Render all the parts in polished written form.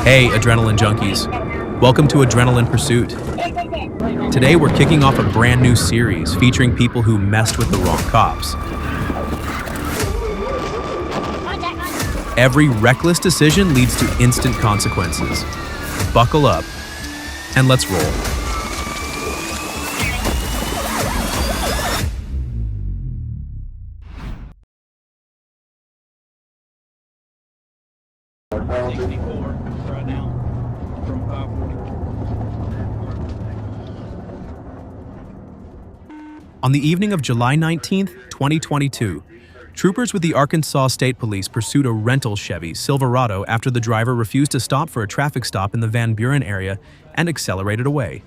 Hey, adrenaline junkies. Welcome to Adrenaline Pursuit. Today we're kicking off a brand new series featuring people who messed with the wrong cops. Every reckless decision leads to instant consequences. Buckle up, and let's roll. Right now from 540. On the evening of July 19th, 2022, troopers with the Arkansas State Police pursued a rental Chevy Silverado after the driver refused to stop for a traffic stop in the Van Buren area and accelerated away.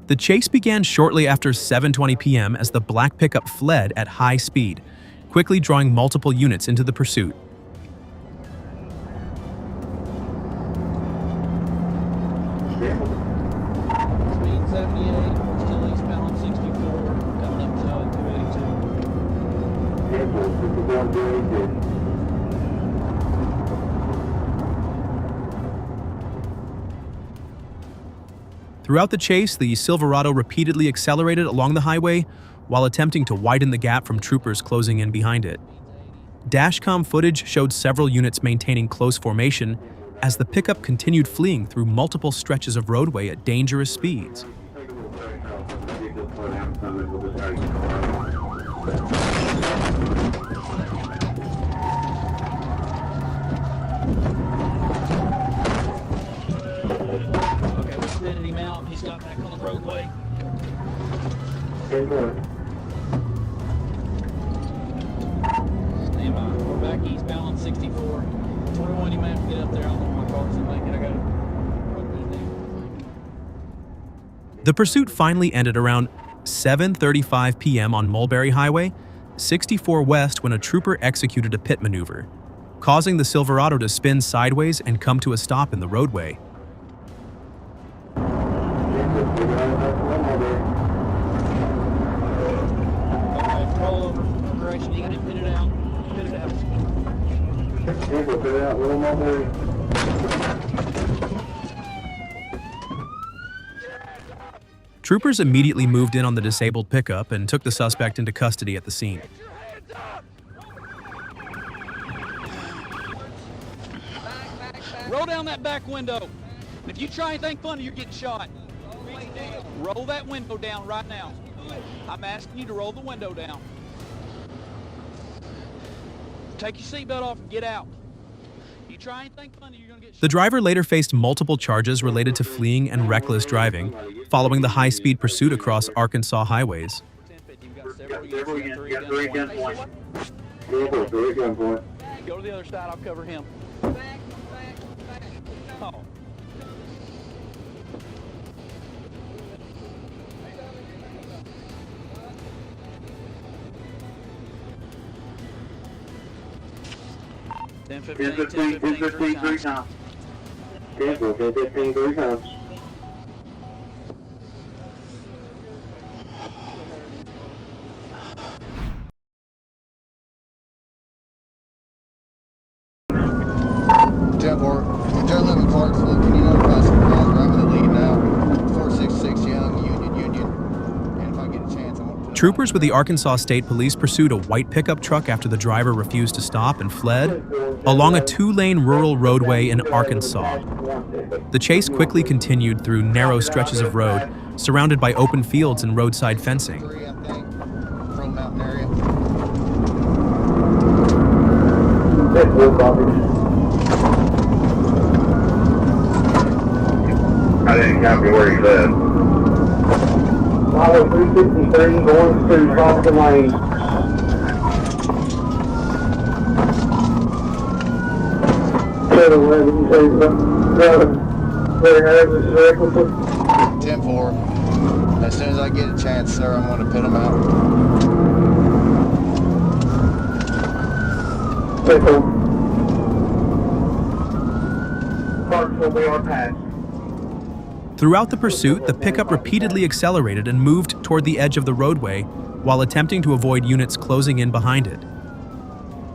The chase began shortly after 7:20 p.m. as the black pickup fled at high speed, quickly drawing multiple units into the pursuit. Speed 78, still eastbound on 64, coming up to 282. Throughout the chase, the Silverado repeatedly accelerated along the highway while attempting to widen the gap from troopers closing in behind it. Dashcam footage showed several units maintaining close formation as the pickup continued fleeing through multiple stretches of roadway at dangerous speeds. Okay, we spitted him out. He's got back on the roadway. Stand by. We're back eastbound on 64. 21, you may have to get up there. I don't know if my car's in make it. I got it. The pursuit finally ended around 7:35 p.m. on Mulberry Highway, 64 West, when a trooper executed a pit maneuver, causing the Silverado to spin sideways and come to a stop in the roadway. Okay, roll over from progression. You got him pitted out. Pitted out. Troopers immediately moved in on the disabled pickup and took the suspect into custody at the scene. Roll down that back window. If you try anything funny, you're getting shot. Roll that window down right now. I'm asking you to roll the window down. Take your seatbelt off and get out. You try anything funny, you're gonna get shot. The driver later faced multiple charges related to fleeing and reckless driving, following the high-speed pursuit across Arkansas highways. Go to the other side, I'll cover him. Oh. Ten 15, 3 times. 10 15, 3 times. Gentlemen, Clarksville, can you notify some calls? I'm in the lead now. 466 Young, Union. And if I get a chance, I want to... Troopers with the Arkansas State Police pursued a white pickup truck after the driver refused to stop and fled along a 2-lane rural roadway in Arkansas. The chase quickly continued through narrow stretches of road, surrounded by open fields and roadside fencing. From mountain area. I didn't copy where he said. Highway 353 going to Thompson Lane. Said 11, you say driving very hazardous recklessly. 10-4. As soon as I get a chance, sir, I'm going to pit them out. Pickle. Clarksville, we are passed. Throughout the pursuit, the pickup repeatedly accelerated and moved toward the edge of the roadway while attempting to avoid units closing in behind it.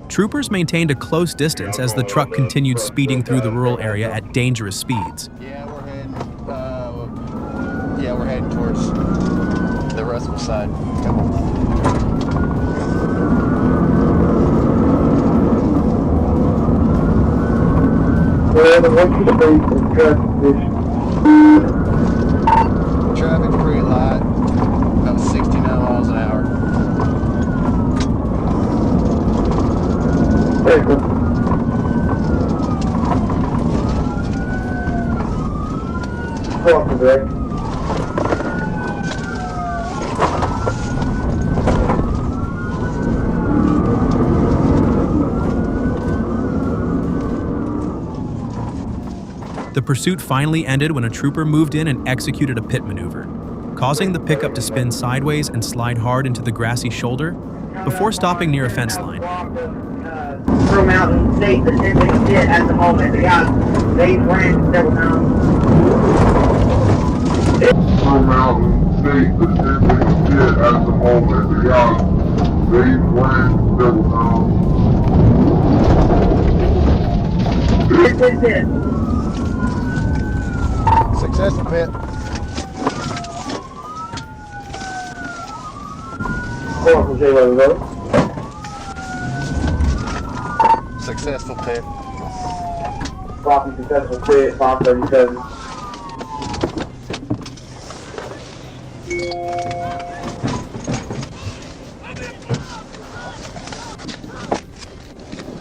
Troopers maintained a close distance as the truck continued speeding through the rural area at dangerous speeds. Yeah, we're heading towards the Russell side. Come on. We're in the 123 from traffic condition. Traffic's pretty light, about 69 miles an hour. Vehicle. Cross the deck. The pursuit finally ended when a trooper moved in and executed a pit maneuver, causing the pickup to spin sideways and slide hard into the grassy shoulder before stopping near a fence line. From out in the state that simply sit at the moment. They ran several times. From out in the state that simply sit at the moment. They ran several times. This is it. Successful pit. Call from J. Road. Successful pit. Copy successful pit, 537.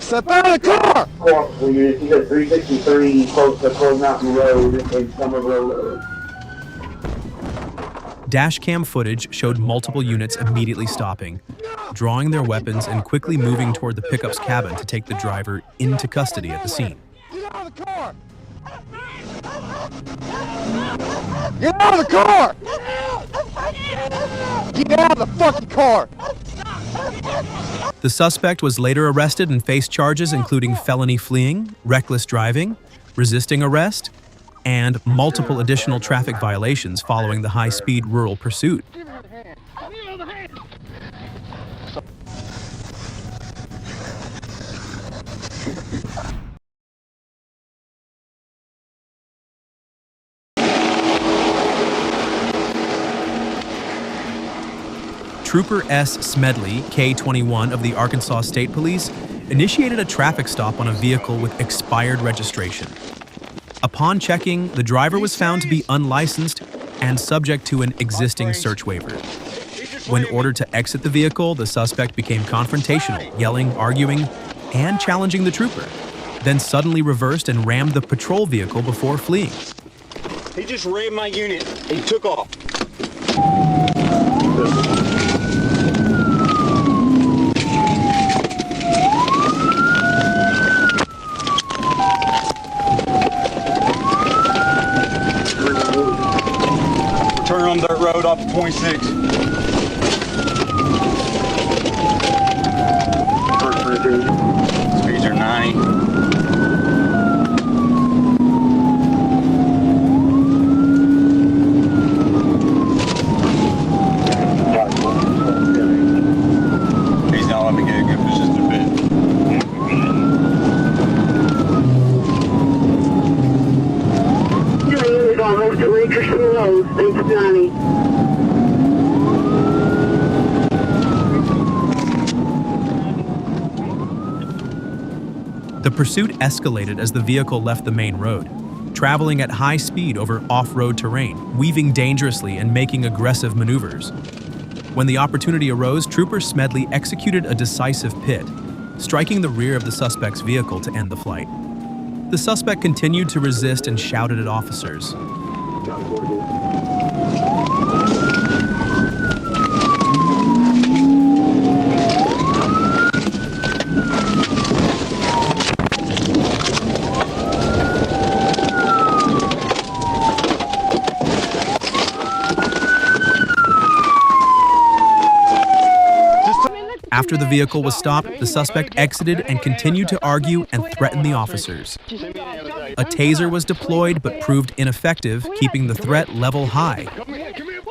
Step out of the car! Call for you got 363 close to Cold Mountain Road in Somerville Road. Dashcam footage showed multiple units immediately stopping, drawing their weapons and quickly moving toward the pickup's cabin to take the driver into custody at the scene. Get out of the car! Get out of the car! Get out of the fucking car! The suspect was later arrested and faced charges including felony fleeing, reckless driving, resisting arrest, and multiple additional traffic violations following the high-speed rural pursuit. Trooper S. Smedley, K-21 of the Arkansas State Police, initiated a traffic stop on a vehicle with expired registration. Upon checking, the driver was found to be unlicensed and subject to an existing search waiver. When ordered to exit the vehicle, the suspect became confrontational, yelling, arguing, and challenging the trooper, then suddenly reversed and rammed the patrol vehicle before fleeing. He just rammed my unit. He took off. Turn on dirt road off of 26. Speeds are 90. He's not letting me get a good position to bit. We're going over to Richardson Road, thanks, Johnny. The pursuit escalated as the vehicle left the main road, traveling at high speed over off-road terrain, weaving dangerously and making aggressive maneuvers. When the opportunity arose, Trooper Smedley executed a decisive pit, striking the rear of the suspect's vehicle to end the flight. The suspect continued to resist and shouted at officers. After the vehicle was stopped, the suspect exited and continued to argue and threaten the officers. A taser was deployed but proved ineffective, keeping the threat level high.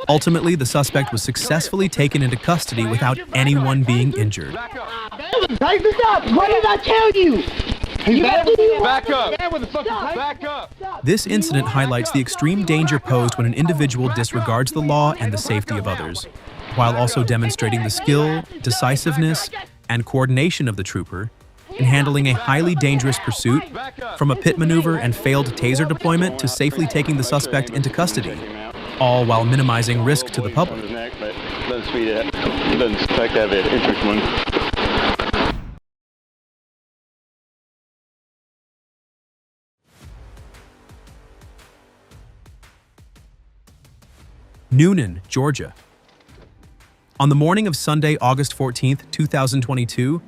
Ultimately, the suspect was successfully taken into custody without anyone being injured. Tighten this up! What did I tell you? Back up! Back up! This incident highlights the extreme danger posed when an individual disregards the law and the safety of others, while also demonstrating the skill, decisiveness, and coordination of the trooper in handling a highly dangerous pursuit, from a pit maneuver and failed taser deployment to safely taking the suspect into custody, all while minimizing risk to the public. Doesn't speed it. Doesn't expect to have an interest one. Noonan, Georgia. On the morning of Sunday, August 14, 2022,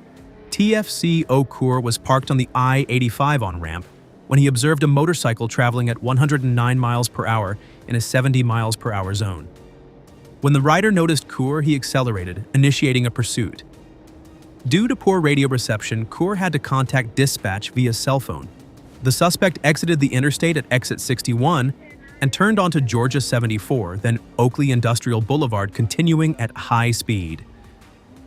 TFC Okur was parked on the I-85 on-ramp when he observed a motorcycle traveling at 109 miles per hour in a 70 miles per hour zone. When the rider noticed Kur, he accelerated, initiating a pursuit. Due to poor radio reception, Kur had to contact dispatch via cell phone. The suspect exited the interstate at exit 61 and turned onto Georgia 74, then Oakley Industrial Boulevard, continuing at high speed.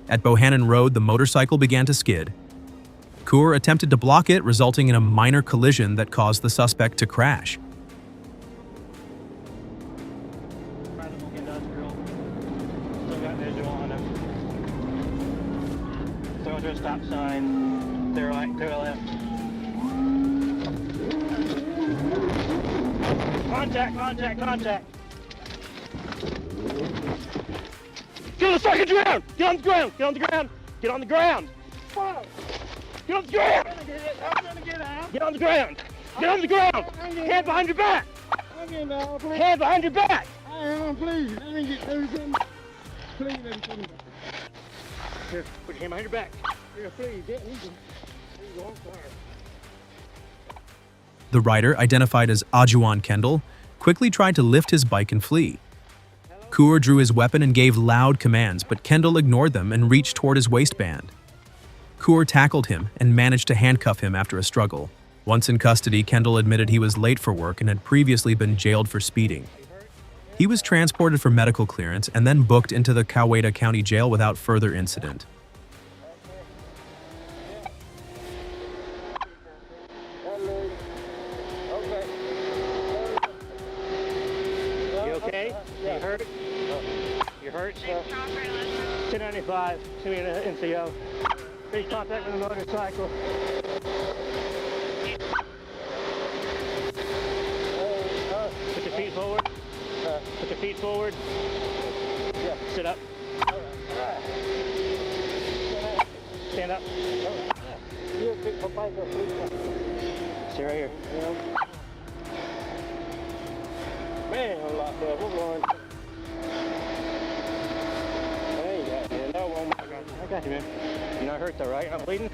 At Bohannon Road, the motorcycle began to skid. Kur attempted to block it, resulting in a minor collision that caused the suspect to crash. Throw to a stop sign, clear right, clear left. Contact, contact, contact. Get on the fucking ground! Get on the ground! Get on the ground! Get on the ground! Get on the ground! I'm gonna get out. Get on the ground! Get on the ground! Hand behind your back! I'm getting out, please. Hand behind your back! Please, let me get through something. Please, let me get through. Here, put your hand behind your back. Yeah, please, get me. Go on fire. The rider, identified as Ajuan Kendall, quickly tried to lift his bike and flee. Kur drew his weapon and gave loud commands, but Kendall ignored them and reached toward his waistband. Kur tackled him and managed to handcuff him after a struggle. Once in custody, Kendall admitted he was late for work and had previously been jailed for speeding. He was transported for medical clearance and then booked into the Coweta County Jail without further incident. You okay? You hurt? You hurt? 1095, to me in NCO. Big contact with the motorcycle. Put your feet forward. Put your feet forward. Sit up. Stand up. Stay right here. Man, I'm locked up. We're going. There you go. Yeah, no one. I got you, man. You're not hurt though, right? You're not bleeding?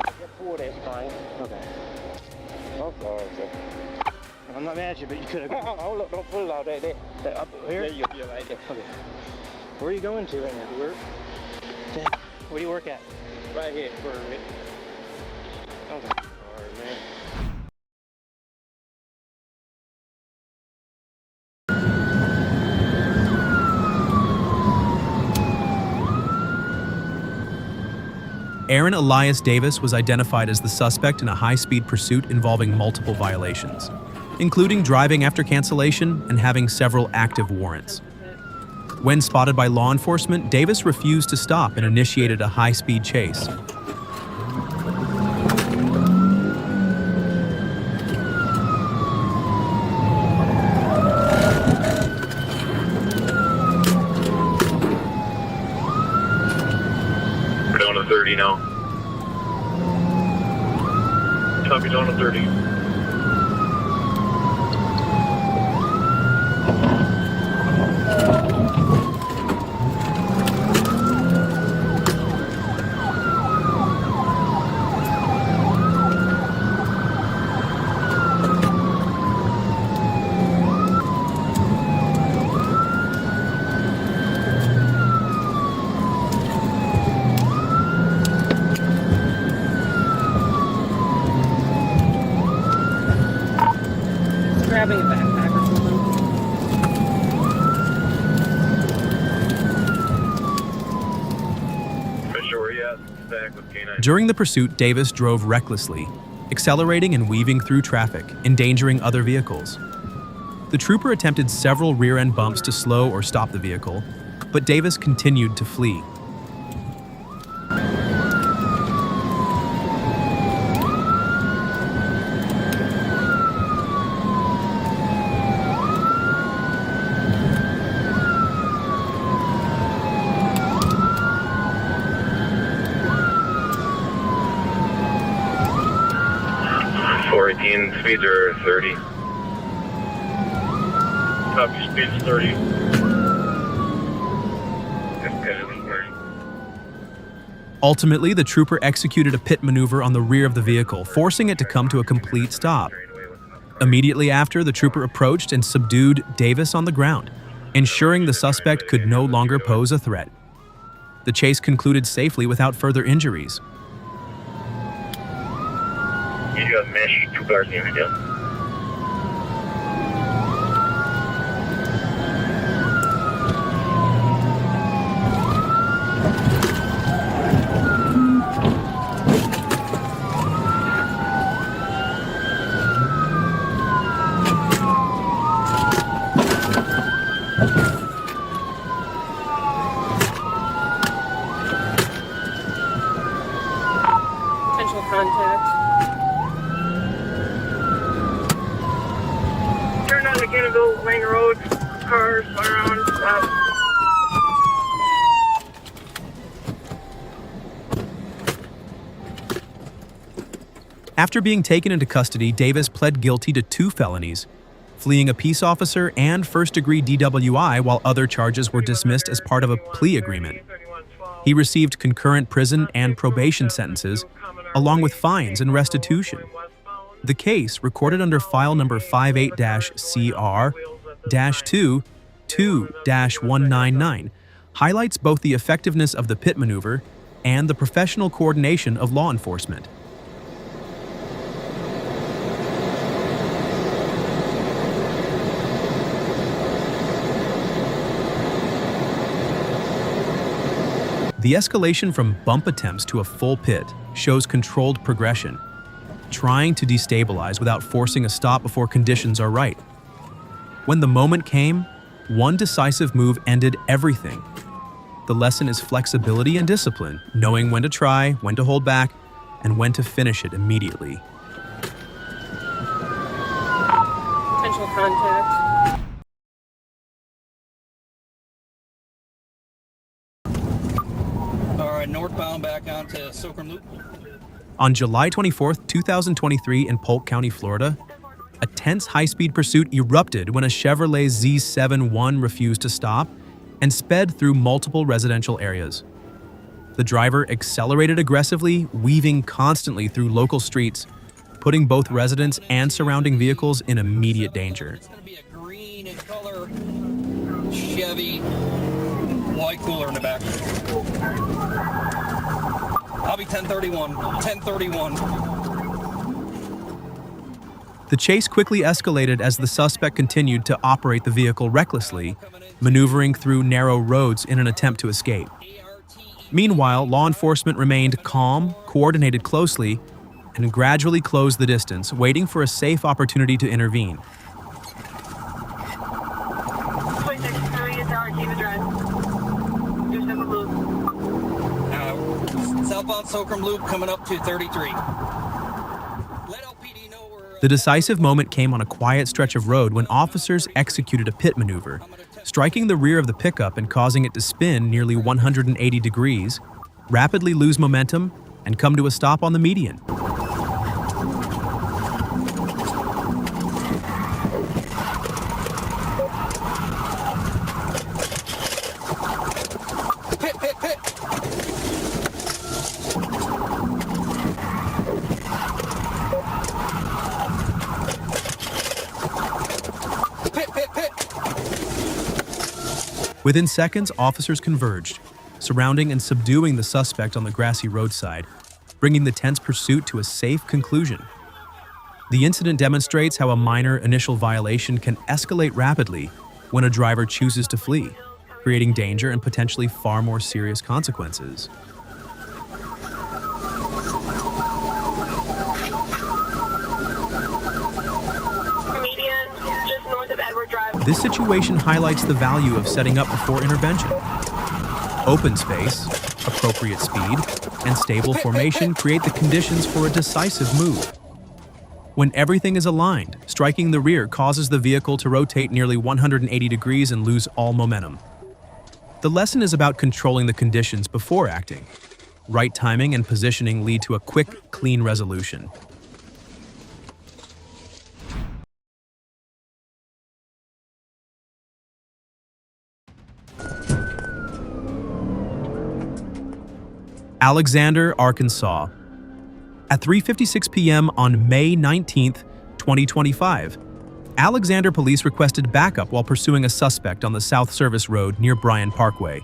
Get forward, that's fine. Okay. I'm sorry, sir. I'm not mad at you, but you could have. Oh, look, don't pull it out there. Up here? There you go, right there. Okay. Where are you going to right now? Work Where do you work at? right here for a minute. Okay. All right, man. Aaron Elias Davis was identified as the suspect in a high-speed pursuit involving multiple violations, including driving after cancellation and having several active warrants. When spotted by law enforcement, Davis refused to stop and initiated a high-speed chase. We're down to 30 now. Copy, down to 30. Where you at? Stack with K9. During the pursuit, Davis drove recklessly, accelerating and weaving through traffic, endangering other vehicles. The trooper attempted several rear-end bumps to slow or stop the vehicle, but Davis continued to flee. Speeds are 30. Copy, speeds 30. Ultimately, the trooper executed a pit maneuver on the rear of the vehicle, forcing it to come to a complete stop. Immediately after, the trooper approached and subdued Davis on the ground, ensuring the suspect could no longer pose a threat. The chase concluded safely without further injuries. You got mesh, 2 cars near you. Potential contact. Turn on the Kenneville Lane Road. Cars around. After being taken into custody, Davis pled guilty to 2 felonies, fleeing a peace officer and first-degree DWI, while other charges were dismissed as part of a plea agreement. He received concurrent prison and probation sentences, along with fines and restitution. The case, recorded under file number 58-CR-2-199, highlights both the effectiveness of the pit maneuver and the professional coordination of law enforcement. The escalation from bump attempts to a full pit shows controlled progression, trying to destabilize without forcing a stop before conditions are right. When the moment came, one decisive move ended everything. The lesson is flexibility and discipline, knowing when to try, when to hold back, and when to finish it immediately. Potential contact. Northbound back onto Silkram Loop. On July 24, 2023 in Polk County, Florida, a tense high-speed pursuit erupted when a Chevrolet Z71 refused to stop and sped through multiple residential areas. The driver accelerated aggressively, weaving constantly through local streets, putting both residents and surrounding vehicles in immediate danger. It's going to be a green in color Chevy, white cooler in the back. I'll be 1031. 1031. The chase quickly escalated as the suspect continued to operate the vehicle recklessly, maneuvering through narrow roads in an attempt to escape. Meanwhile, law enforcement remained calm, coordinated closely, and gradually closed the distance, waiting for a safe opportunity to intervene. Southbound Silkram Loop coming up to 33. The decisive moment came on a quiet stretch of road when officers executed a pit maneuver, striking the rear of the pickup and causing it to spin nearly 180 degrees, rapidly lose momentum, and come to a stop on the median. Within seconds, officers converged, surrounding and subduing the suspect on the grassy roadside, bringing the tense pursuit to a safe conclusion. The incident demonstrates how a minor initial violation can escalate rapidly when a driver chooses to flee, creating danger and potentially far more serious consequences. This situation highlights the value of setting up before intervention. Open space, appropriate speed, and stable formation create the conditions for a decisive move. When everything is aligned, striking the rear causes the vehicle to rotate nearly 180 degrees and lose all momentum. The lesson is about controlling the conditions before acting. Right timing and positioning lead to a quick, clean resolution. Alexander, Arkansas. At 3:56 p.m. on May 19, 2025, Alexander police requested backup while pursuing a suspect on the South Service Road near Bryan Parkway.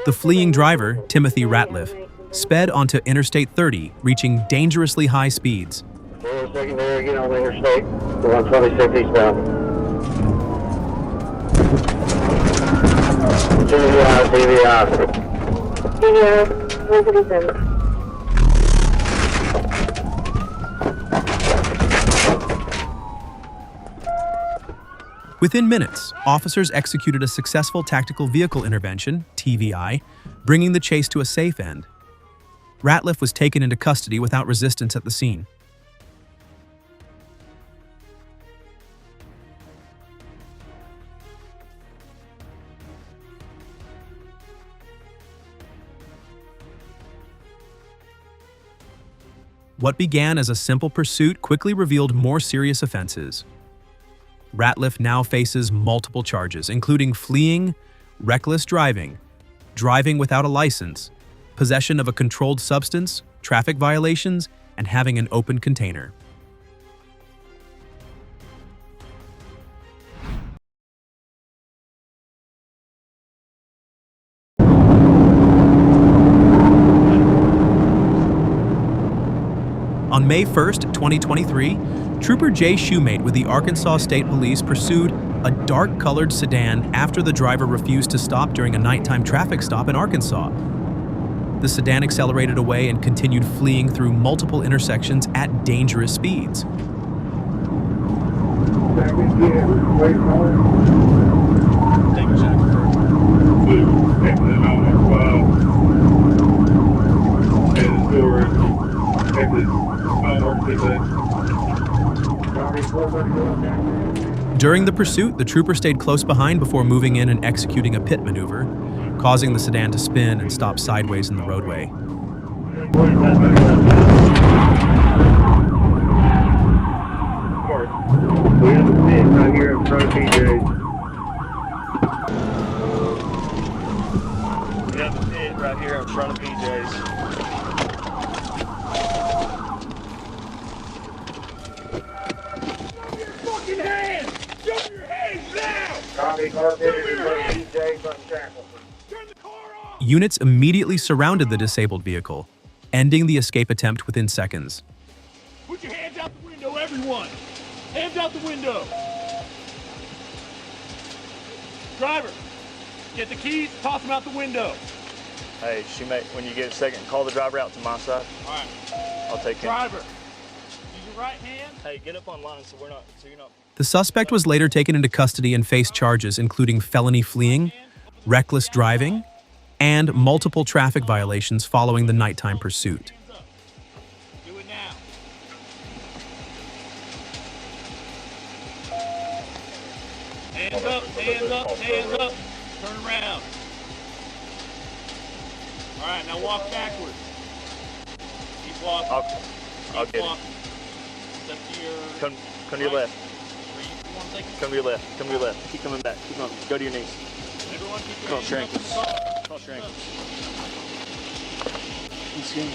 The fleeing driver, Timothy Ratliff, sped onto Interstate 30, reaching dangerously high speeds. Secondary, get on Interstate, 126 eastbound. TVI, 157. Within minutes, officers executed a successful tactical vehicle intervention, TVI, bringing the chase to a safe end. Ratliff was taken into custody without resistance at the scene. What began as a simple pursuit quickly revealed more serious offenses. Ratliff now faces multiple charges, including fleeing, reckless driving, driving without a license, possession of a controlled substance, traffic violations, and having an open container. On May 1st, 2023, Trooper Jay Shoemate with the Arkansas State Police pursued a dark-colored sedan after the driver refused to stop during a nighttime traffic stop in Arkansas. The sedan accelerated away and continued fleeing through multiple intersections at dangerous speeds. During the pursuit, the trooper stayed close behind before moving in and executing a pit maneuver, causing the sedan to spin and stop sideways in the roadway. We have a pit right here in front of PJ's. We have a pit right here in front of PJ's. Units immediately surrounded the disabled vehicle, ending the escape attempt within seconds. Put your hands out the window, everyone! Hands out the window! Driver, get the keys, toss them out the window. Hey, when you get a second, call the driver out to my side. All right. I'll take him. Driver, use your right hand. Hey, get up on line so you're not. The suspect was later taken into custody and faced charges including felony fleeing, reckless driving, and multiple traffic violations following the nighttime pursuit. Do it now. Hands up, hands up, hands up. Turn around. All right, now walk backwards. Keep walking. I'll get it. Step to your Come to your left. Everyone Come to your left. Come to your left. Keep coming back. Keep going. Go to your knees. Everyone keep your Cross your hands ankles. up. Cross your ankles. Keep skinny.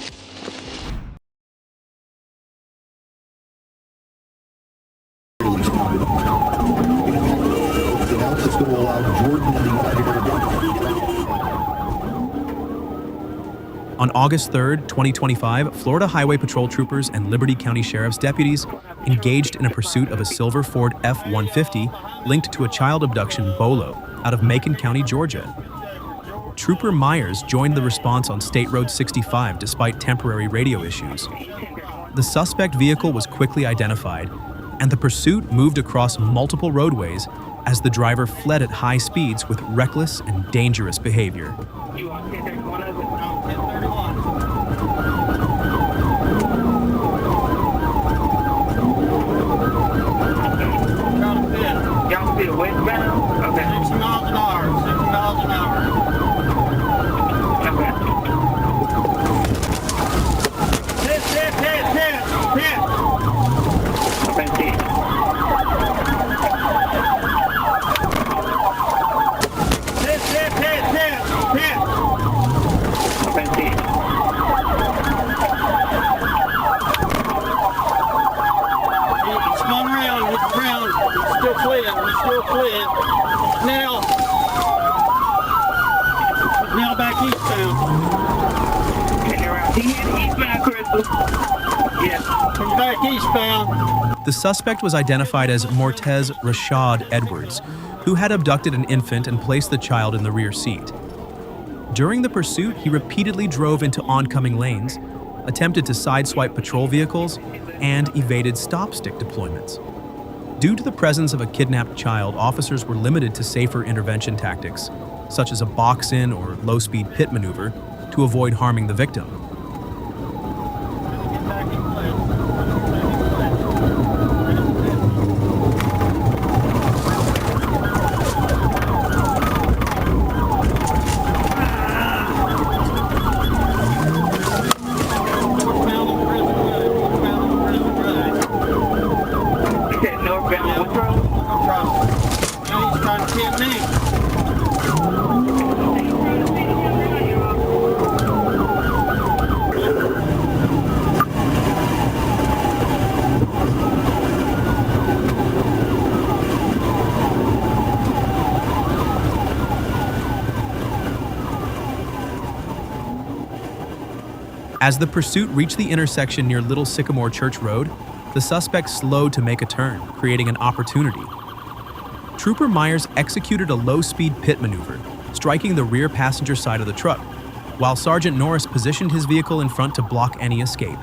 On August 3rd, 2025, Florida Highway Patrol troopers and Liberty County Sheriff's deputies engaged in a pursuit of a silver Ford F-150 linked to a child abduction bolo out of Macon County, Georgia. Trooper Myers joined the response on State Road 65 despite temporary radio issues. The suspect vehicle was quickly identified, and the pursuit moved across multiple roadways, as the driver fled at high speeds with reckless and dangerous behavior. You want 1031 of it? No, 1031. Y'all feel westbound? Okay. 60 miles an hour. 60 miles an hour. Okay. Hit. Okay, see. Hit. Okay, see. He spun around, hit the ground. He's still fleeing. Now back eastbound. He's eastbound, Crystal. Yes. He's back eastbound. The suspect was identified as Mortez Rashad Edwards, who had abducted an infant and placed the child in the rear seat. During the pursuit, he repeatedly drove into oncoming lanes, attempted to sideswipe patrol vehicles, and evaded stop-stick deployments. Due to the presence of a kidnapped child, officers were limited to safer intervention tactics, such as a box-in or low-speed pit maneuver, to avoid harming the victim. As the pursuit reached the intersection near Little Sycamore Church Road, the suspect slowed to make a turn, creating an opportunity. Trooper Myers executed a low-speed pit maneuver, striking the rear passenger side of the truck, while Sergeant Norris positioned his vehicle in front to block any escape.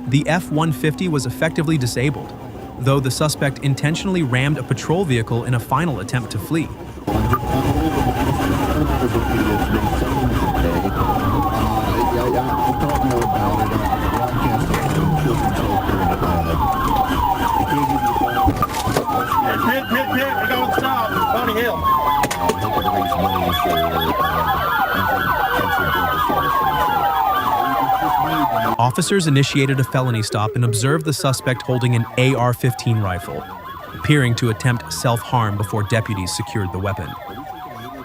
The F-150 was effectively disabled, though the suspect intentionally rammed a patrol vehicle in a final attempt to flee. Officers initiated a felony stop and observed the suspect holding an AR-15 rifle, appearing to attempt self-harm before deputies secured the weapon.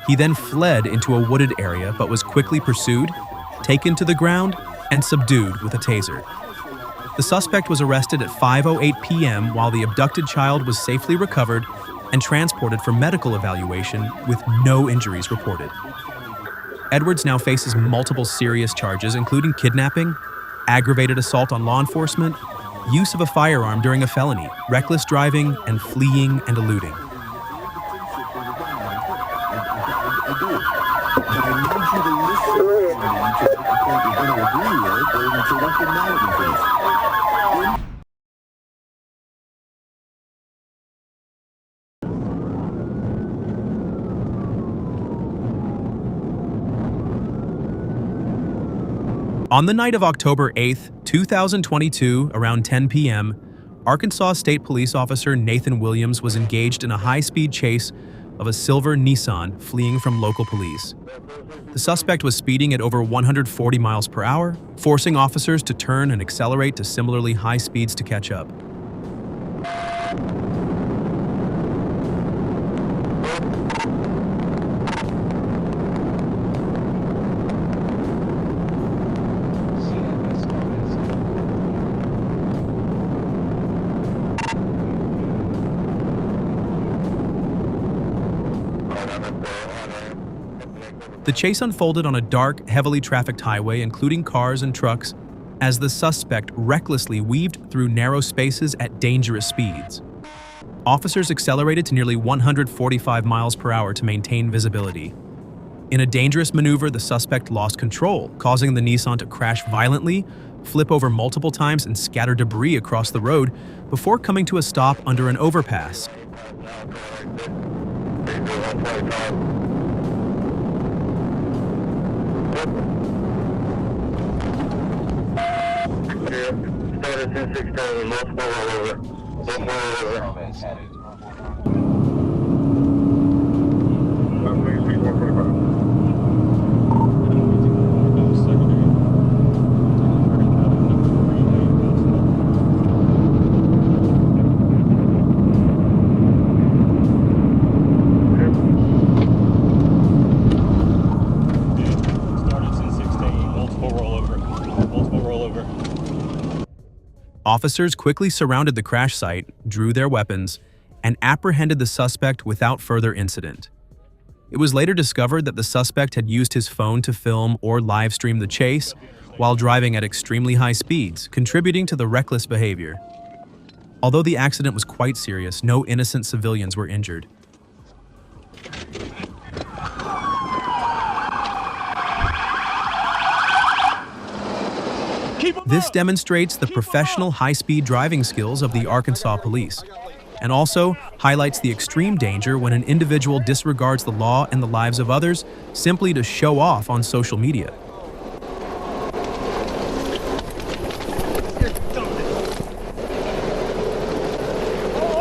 He then fled into a wooded area but was quickly pursued, taken to the ground, and subdued with a taser. The suspect was arrested at 5:08 p.m. while the abducted child was safely recovered and transported for medical evaluation with no injuries reported. Edwards now faces multiple serious charges, including kidnapping, aggravated assault on law enforcement, use of a firearm during a felony, reckless driving, and fleeing and eluding. On the night of October 8th, 2022, around 10 p.m., Arkansas State Police Officer Nathan Williams was engaged in a high-speed chase of a silver Nissan fleeing from local police. The suspect was speeding at over 140 miles per hour, forcing officers to turn and accelerate to similarly high speeds to catch up. The chase unfolded on a dark, heavily trafficked highway, including cars and trucks, as the suspect recklessly weaved through narrow spaces at dangerous speeds. Officers accelerated to nearly 145 miles per hour to maintain visibility. In a dangerous maneuver, the suspect lost control, causing the Nissan to crash violently, flip over multiple times, and scatter debris across the road before coming to a stop under an overpass, Started 1016, multiple rollover. Multiple rollover. Officers quickly surrounded the crash site, drew their weapons, and apprehended the suspect without further incident. It was later discovered that the suspect had used his phone to film or live stream the chase while driving at extremely high speeds, contributing to the reckless behavior. Although the accident was quite serious, no innocent civilians were injured. This demonstrates the professional high-speed driving skills of the Arkansas police, and also highlights the extreme danger when an individual disregards the law and the lives of others simply to show off on social media.